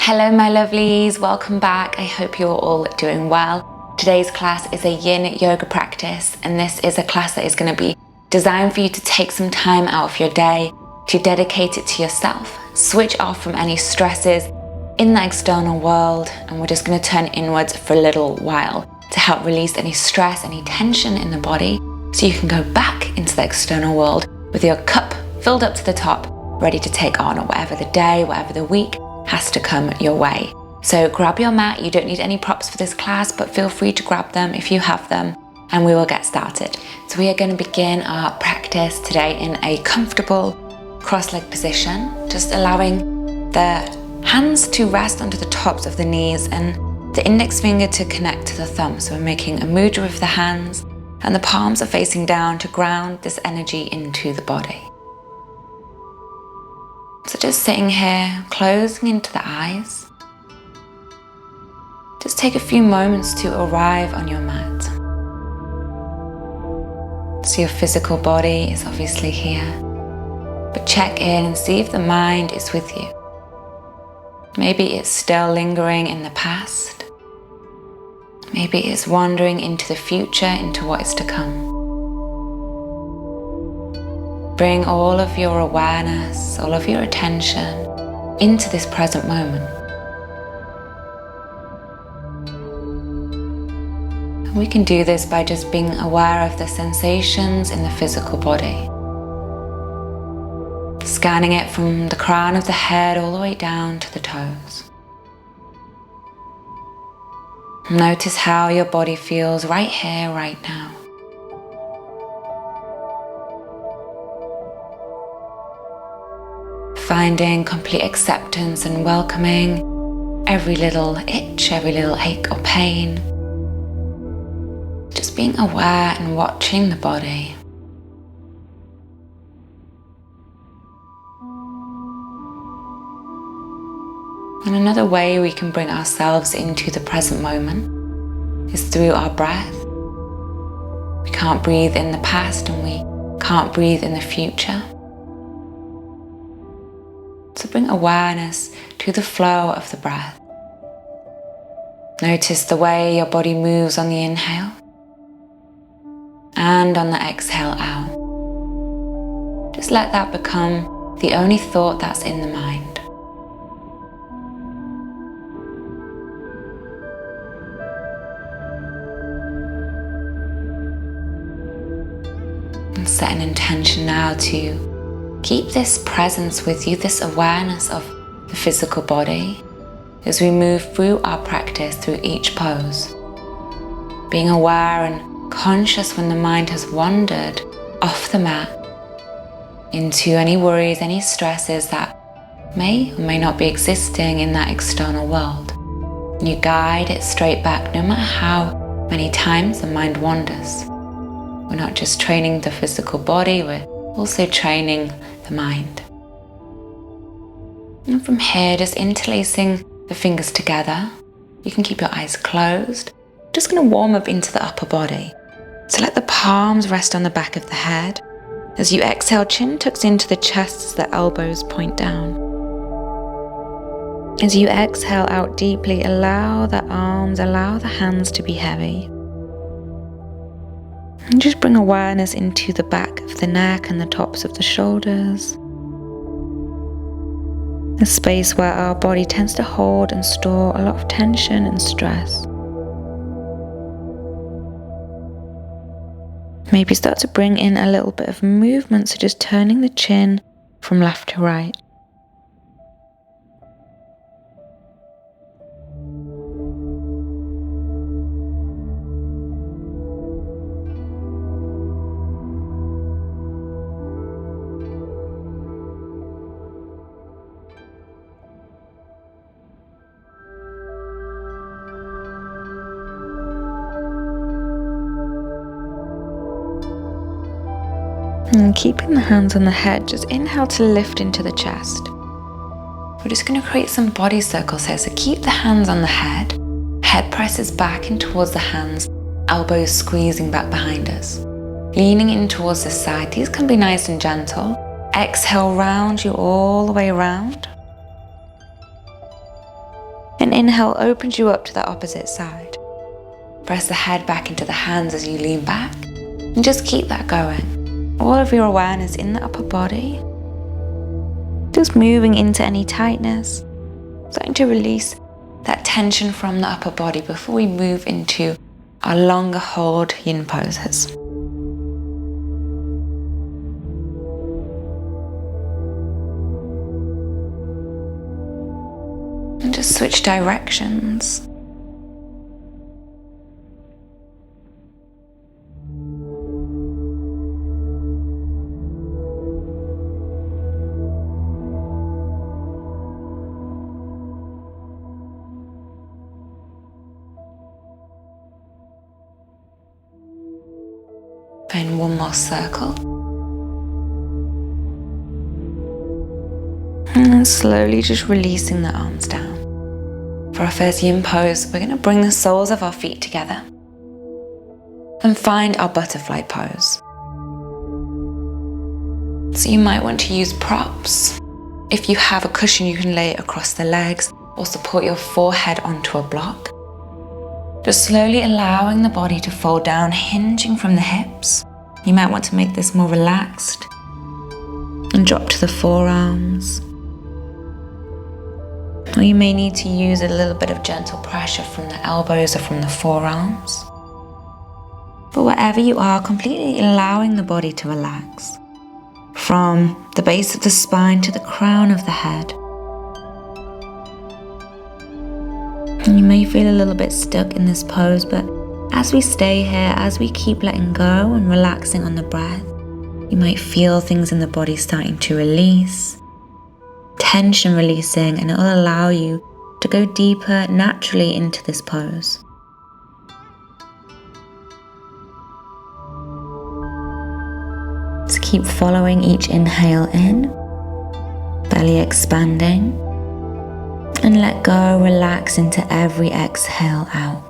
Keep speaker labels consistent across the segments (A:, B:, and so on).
A: Hello my lovelies, welcome back. I hope you're all doing well. Today's class is a Yin Yoga practice, and this is a class that is going to be designed for you to take some time out of your day to dedicate it to yourself. Switch off from any stresses in the external world, and we're just going to turn inwards for a little while to help release any stress, any tension in the body, so you can go back into the external world with your cup filled up to the top, ready to take on whatever the day, whatever the week has to come your way. So grab your mat. You don't need any props for this class, but feel free to grab them if you have them, and we will get started. So we are going to begin our practice today in a comfortable cross-leg position, just allowing the hands to rest onto the tops of the knees and the index finger to connect to the thumb. So we're making a mudra with the hands, and the palms are facing down to ground this energy into the body. So just sitting here, closing into the eyes. Just take a few moments to arrive on your mat. So your physical body is obviously here, but check in and see if the mind is with you. Maybe it's still lingering in the past. Maybe it's wandering into the future, into what is to come. Bring all of your awareness, all of your attention into this present moment. And we can do this by just being aware of the sensations in the physical body. Scanning it from the crown of the head all the way down to the toes. Notice how your body feels right here, right now. Finding complete acceptance and welcoming every little itch, every little ache or pain. Just being aware and watching the body. And another way we can bring ourselves into the present moment is through our breath. We can't breathe in the past and we can't breathe in the future. So bring awareness to the flow of the breath. Notice the way your body moves on the inhale and on the exhale out. Just let that become the only thought that's in the mind. And set an intention now to keep this presence with you, this awareness of the physical body as we move through our practice, through each pose. Being aware and conscious when the mind has wandered off the mat into any worries, any stresses that may or may not be existing in that external world. And you guide it straight back no matter how many times the mind wanders. We're not just training the physical body, we're also training the mind. And from here, just interlacing the fingers together. You can keep your eyes closed. Just going to warm up into the upper body. So let the palms rest on the back of the head. As you exhale, chin tucks into the chest as the elbows point down. As you exhale out deeply, allow the arms, allow the hands to be heavy. And just bring awareness into the back of the neck and the tops of the shoulders. A space where our body tends to hold and store a lot of tension and stress. Maybe start to bring in a little bit of movement, so just turning the chin from left to right. And keeping the hands on the head, just inhale to lift into the chest. We're just going to create some body circles here. So keep the hands on the head. Head presses back in towards the hands, elbows squeezing back behind us. Leaning in towards the side. These can be nice and gentle. Exhale, round you all the way around. inhale opens you up to the opposite side. Press the head back into the hands as you lean back, and just keep that going. All of your awareness in the upper body, just moving into any tightness, starting to release that tension from the upper body before we move into our longer hold yin poses. And just switch directions. Find one more circle. And then slowly just releasing the arms down. For our first yin pose, we're going to bring the soles of our feet together and find our butterfly pose. So you might want to use props. If you have a cushion, you can lay it across the legs or support your forehead onto a block. Just slowly allowing the body to fold down, hinging from the hips. You might want to make this more relaxed and drop to the forearms. Or you may need to use a little bit of gentle pressure from the elbows or from the forearms. But wherever you are, completely allowing the body to relax. From the base of the spine to the crown of the head. And you may feel a little bit stuck in this pose, but as we stay here, as we keep letting go and relaxing on the breath, you might feel things in the body starting to release, tension releasing, and it will allow you to go deeper naturally into this pose. Just keep following each inhale in, belly expanding, and let go, relax into every exhale out.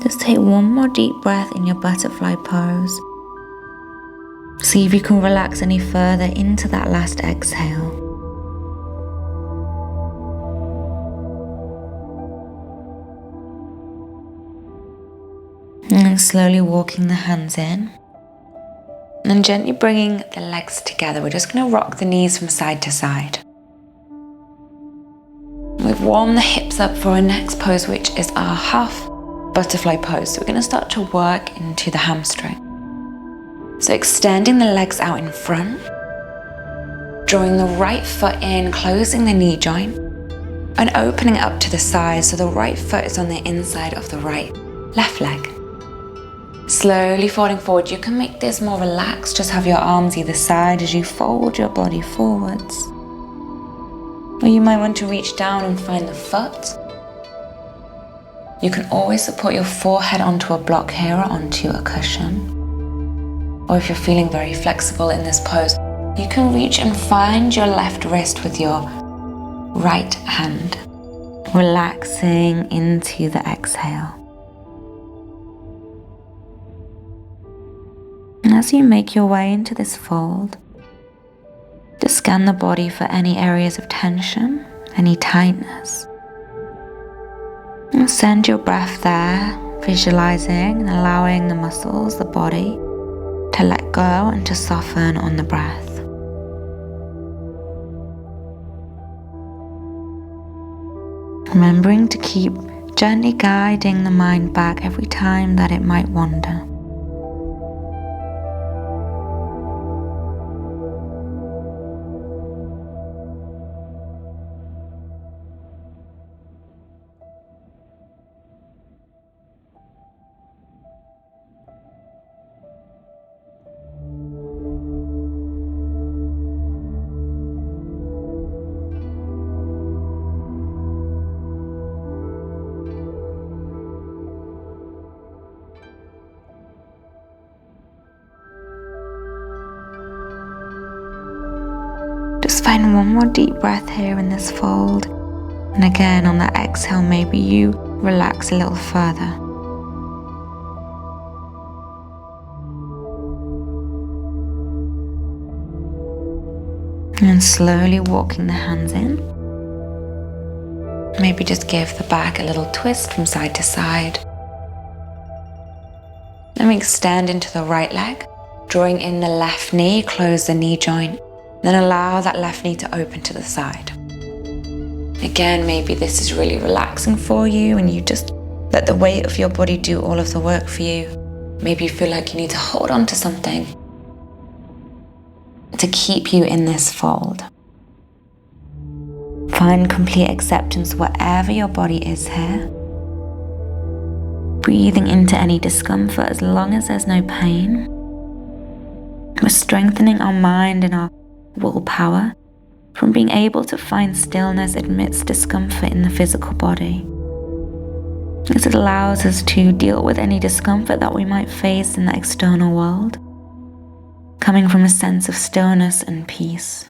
A: Just take one more deep breath in your butterfly pose. See if you can relax any further into that last exhale. And then slowly walking the hands in. And then gently bringing the legs together. We're just going to rock the knees from side to side. We've warmed the hips up for our next pose, which is our half butterfly pose. So we're going to start to work into the hamstring. So extending the legs out in front, drawing the right foot in, closing the knee joint, and opening up to the side so the right foot is on the inside of the left leg. Slowly folding forward. You can make this more relaxed. Just have your arms either side as you fold your body forwards. Or you might want to reach down and find the foot. You can always support your forehead onto a block here or onto a cushion. Or if you're feeling very flexible in this pose, you can reach and find your left wrist with your right hand, relaxing into the exhale. And as you make your way into this fold, just scan the body for any areas of tension, any tightness. And send your breath there, visualizing and allowing the muscles, the body, to let go and to soften on the breath. Remembering to keep gently guiding the mind back every time that it might wander. Just find one more deep breath here in this fold. And again, on that exhale, maybe you relax a little further. And slowly walking the hands in. Maybe just give the back a little twist from side to side. Then we extend into the right leg, drawing in the left knee, close the knee joint. Then allow that left knee to open to the side. Again, maybe this is really relaxing for you and you just let the weight of your body do all of the work for you. Maybe you feel like you need to hold on to something to keep you in this fold. Find complete acceptance wherever your body is here. Breathing into any discomfort as long as there's no pain. We're strengthening our mind and our willpower from being able to find stillness amidst discomfort in the physical body. As it allows us to deal with any discomfort that we might face in the external world, coming from a sense of stillness and peace.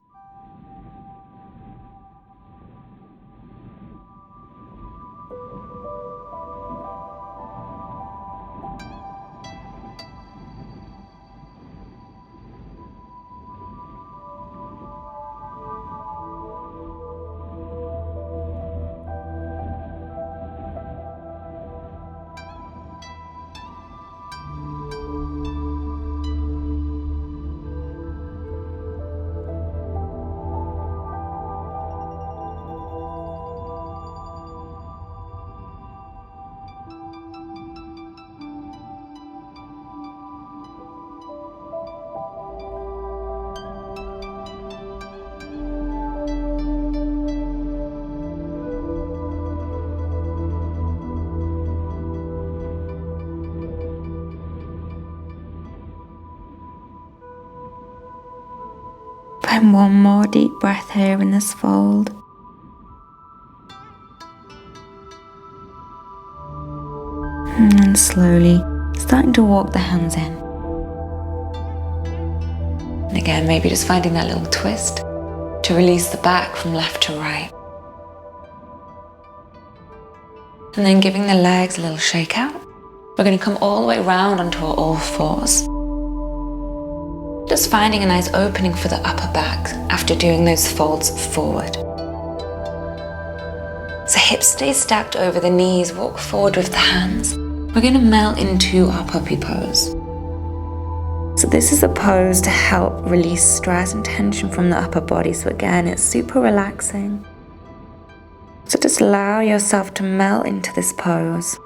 A: Find one more deep breath here in this fold. And then slowly starting to walk the hands in. And again, maybe just finding that little twist to release the back from left to right. And then giving the legs a little shake out. We're going to come all the way around onto our all fours. Just finding a nice opening for the upper back after doing those folds forward. So hips stay stacked over the knees, walk forward with the hands. We're going to melt into our puppy pose. So this is a pose to help release stress and tension from the upper body. So again, it's super relaxing. So just allow yourself to melt into this pose.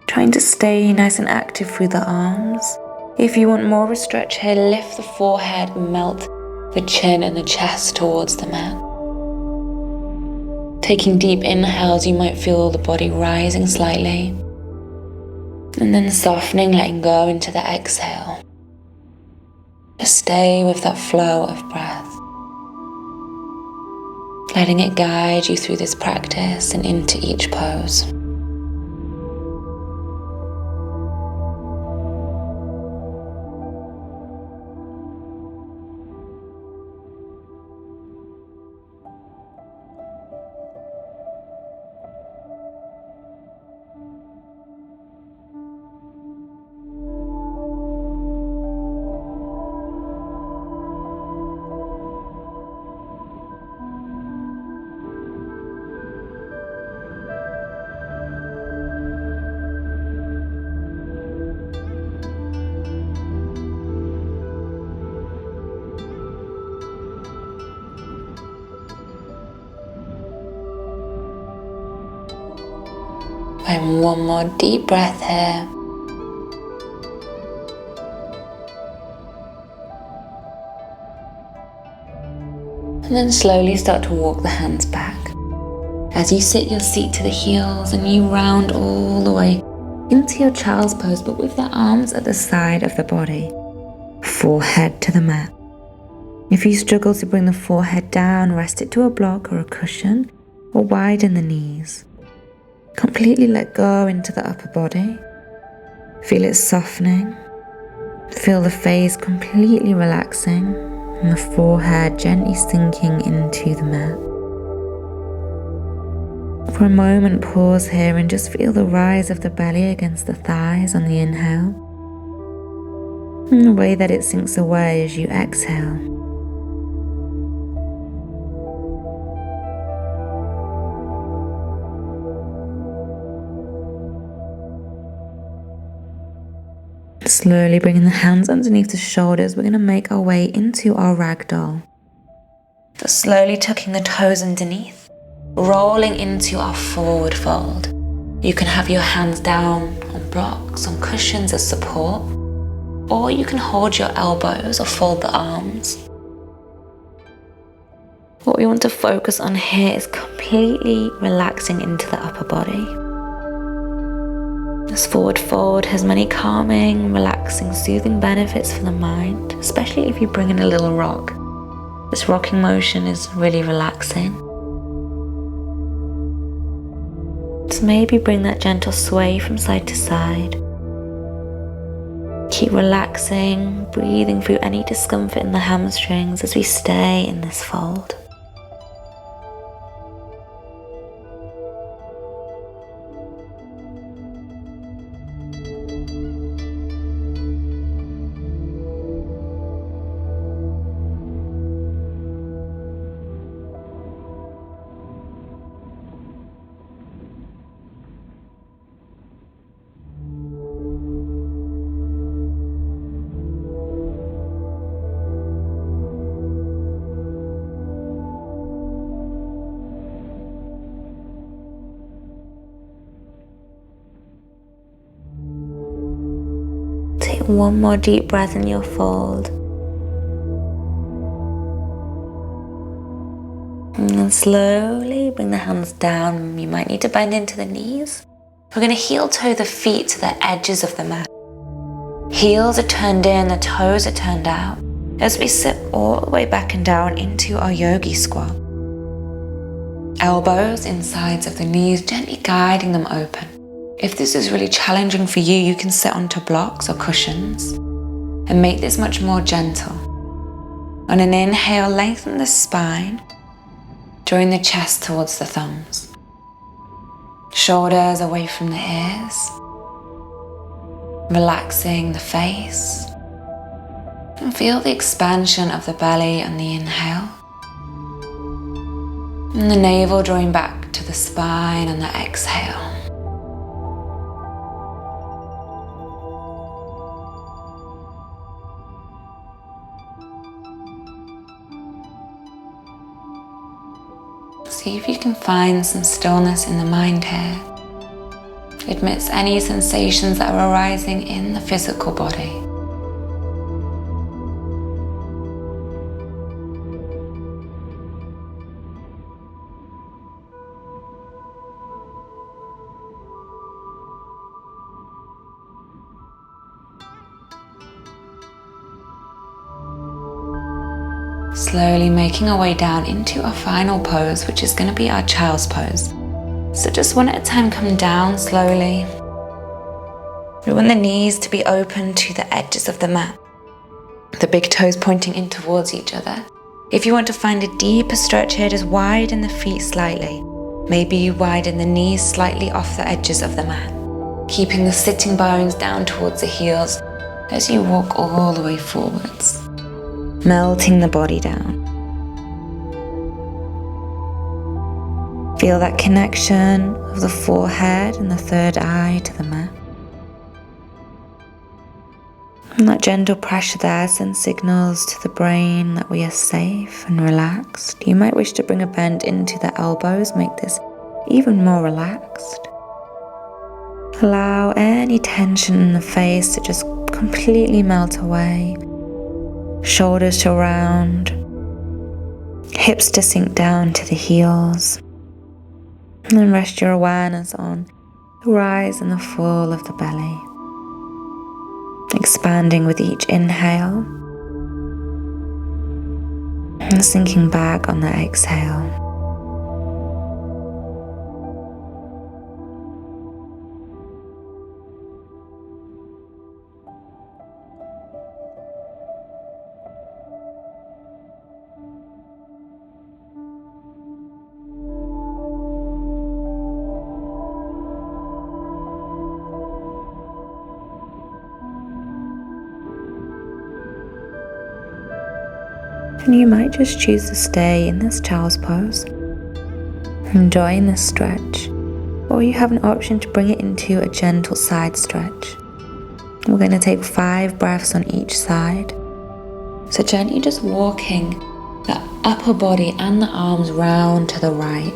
A: Trying to stay nice and active through the arms. If you want more of a stretch here, lift the forehead and melt the chin and the chest towards the mat. Taking deep inhales, you might feel the body rising slightly. And then softening, letting go into the exhale. Just stay with that flow of breath. Letting it guide you through this practice and into each pose. And one more deep breath here. And then slowly start to walk the hands back. As you sit your seat to the heels and you round all the way into your child's pose, but with the arms at the side of the body, forehead to the mat. If you struggle to bring the forehead down, rest it to a block or a cushion, or widen the knees. Completely let go into the upper body. Feel it softening. Feel the face completely relaxing and the forehead gently sinking into the mat. For a moment, pause here and just feel the rise of the belly against the thighs on the inhale, and the way that it sinks away as you exhale. Slowly bringing the hands underneath the shoulders, we're going to make our way into our ragdoll. So slowly tucking the toes underneath, rolling into our forward fold. You can have your hands down on blocks, on cushions as support, or you can hold your elbows or fold the arms. What we want to focus on here is completely relaxing into the upper body. This forward fold has many calming, relaxing, soothing benefits for the mind, especially if you bring in a little rock. This rocking motion is really relaxing. So maybe bring that gentle sway from side to side. Keep relaxing, breathing through any discomfort in the hamstrings as we stay in this fold. Take one more deep breath in your fold. And then slowly bring the hands down. You might need to bend into the knees. We're going to heel toe the feet to the edges of the mat. Heels are turned in, the toes are turned out as we sit all the way back and down into our yogi squat. Elbows insides of the knees, gently guiding them open. If this is really challenging for you, you can sit onto blocks or cushions and make this much more gentle. On an inhale, lengthen the spine, drawing the chest towards the thumbs. Shoulders away from the ears. Relaxing the face. And feel the expansion of the belly on the inhale. And the navel drawing back to the spine on the exhale. See if you can find some stillness in the mind here, amidst any sensations that are arising in the physical body. Slowly making our way down into our final pose, which is going to be our child's pose. So just one at a time, come down slowly. We want the knees to be open to the edges of the mat. The big toes pointing in towards each other. If you want to find a deeper stretch here, just widen the feet slightly. Maybe you widen the knees slightly off the edges of the mat. Keeping the sitting bones down towards the heels as you walk all the way forwards. Melting the body down. Feel that connection of the forehead and the third eye to the mat. And that gentle pressure there sends signals to the brain that we are safe and relaxed. You might wish to bring a bend into the elbows, make this even more relaxed. Allow any tension in the face to just completely melt away. Shoulders to round, hips to sink down to the heels. And then rest your awareness on the rise and the fall of the belly. Expanding with each inhale and sinking back on the exhale. And you might just choose to stay in this child's pose, enjoying this stretch, or you have an option to bring it into a gentle side stretch. We're going to take 5 breaths on each side. So gently just walking the upper body and the arms round to the right,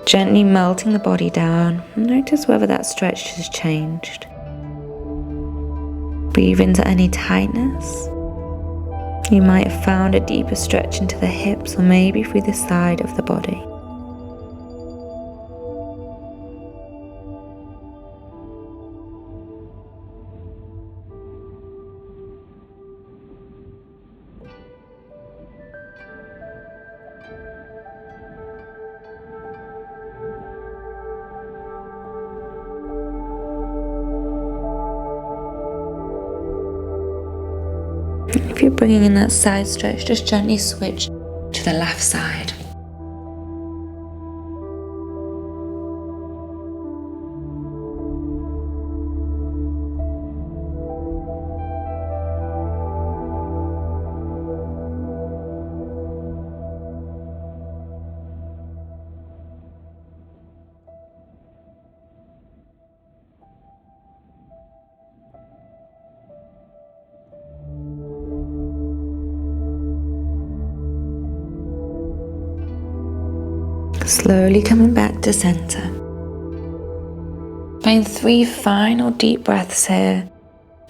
A: gently melting the body down. Notice whether that stretch has changed. Breathe into any tightness. You might have found a deeper stretch into the hips or maybe through the side of the body. If you're bringing in that side stretch, just gently switch to the left side. Slowly coming back to center. Find 3 final deep breaths here.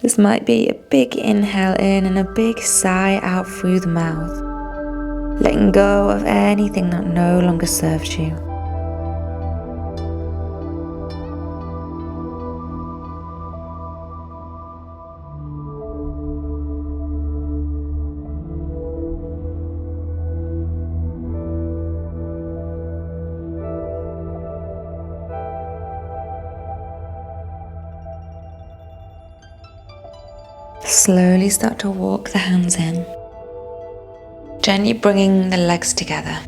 A: This might be a big inhale in and a big sigh out through the mouth, letting go of anything that no longer serves you. Slowly start to walk the hands in, gently bringing the legs together.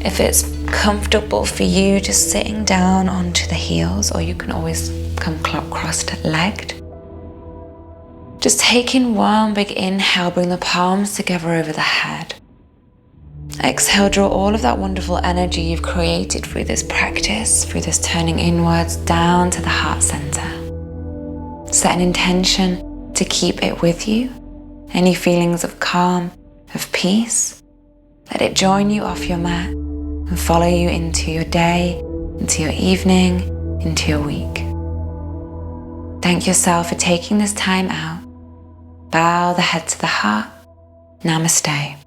A: If it's comfortable for you, just sitting down onto the heels, or you can always come cross-legged. Just taking one big inhale, bring the palms together over the head. Exhale, draw all of that wonderful energy you've created through this practice, through this turning inwards, down to the heart center. Set an intention to keep it with you. Any feelings of calm, of peace, let it join you off your mat and follow you into your day, into your evening, into your week. Thank yourself for taking this time out. Bow the head to the heart. Namaste.